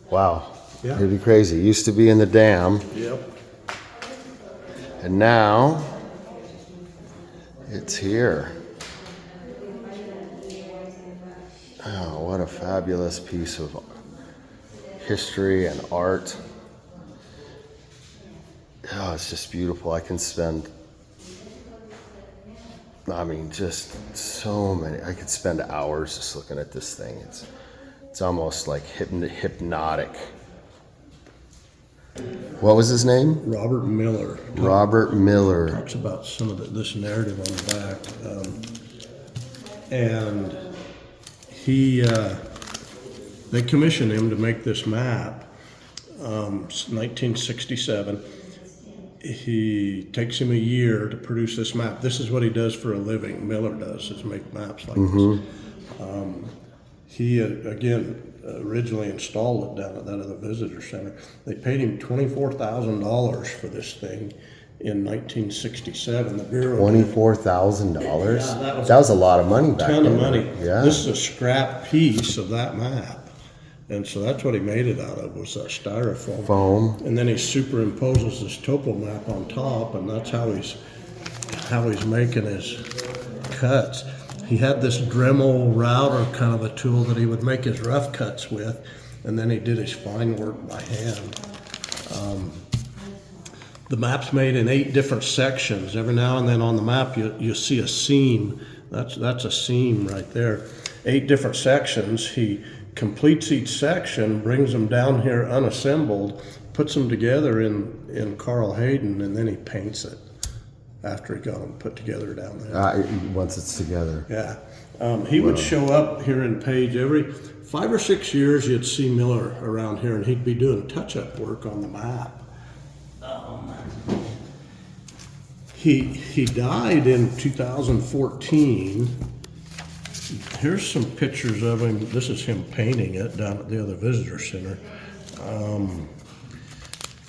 Wow. Yeah. Pretty crazy. Used to be in the dam. Yep. And now it's here. Oh, what a fabulous piece of history and art. Oh, it's just beautiful. I can spend, just so many. I could spend hours just looking at this thing. It's almost like hypnotic. What was his name? Robert Miller. Robert Miller. Talks about some of this narrative on the back. And they commissioned him to make this map, 1967. He takes him a year to produce this map. This is what he does for a living. Miller does, is make maps like this. He, again, originally installed it down at that other visitor center. They paid him $24,000 for this thing in 1967. The Bureau $24,000? Yeah, that was a lot of money back then. ton of money. Yeah. This is a scrap piece of that map. And so that's what he made it out of, was that styrofoam. Foam. And then he superimposes this topo map on top, and that's how he's making his cuts. He had this Dremel router kind of a tool that he would make his rough cuts with, and then he did his fine work by hand. The map's made in 8 different sections. Every now and then on the map you see a seam. That's a seam right there. 8 different sections. He completes each section, brings them down here unassembled, puts them together in Carl Hayden, and then he paints it after he got them put together down there. Once it's together. Yeah. He would show up here in Page every 5 or 6 years. You'd see Miller around here, and he'd be doing touch-up work on the map. He died in 2014. Here's some pictures of him. This is him painting it down at the other visitor center.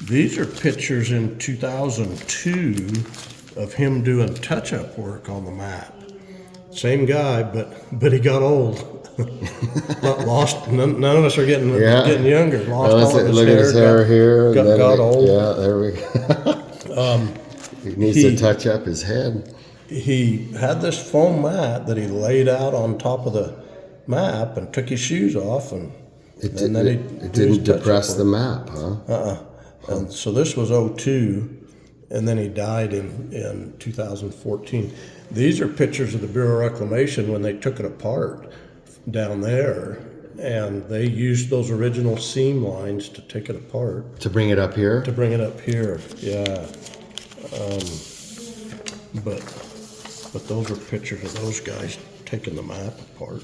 These are pictures in 2002 of him doing touch-up work on the map. Same guy, but he got old. Lost. None of us are getting younger. Lost all of his look hair. At his hair here. Got old. Yeah, there we go. He needs to touch up his head. He had this foam mat that he laid out on top of the map and took his shoes off, and It then didn't depress the map, huh? And so this was 2002, and then he died in 2014. These are pictures of the Bureau of Reclamation when they took it apart down there, and they used those original seam lines to take it apart. To bring it up here? To bring it up here, yeah. But those are pictures of those guys taking the map apart.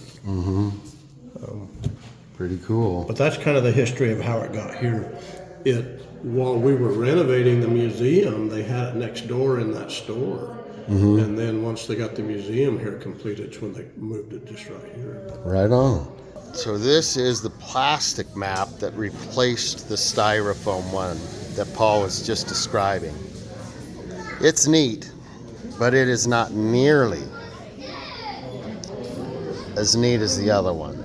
Pretty cool. But that's kind of the history of how it got here. While we were renovating the museum, they had it next door in that store. And then once they got the museum here completed, it's when they moved it just right here. Right on. So this is the plastic map that replaced the styrofoam one that Paul was just describing. It's neat, but it is not nearly as neat as the other one.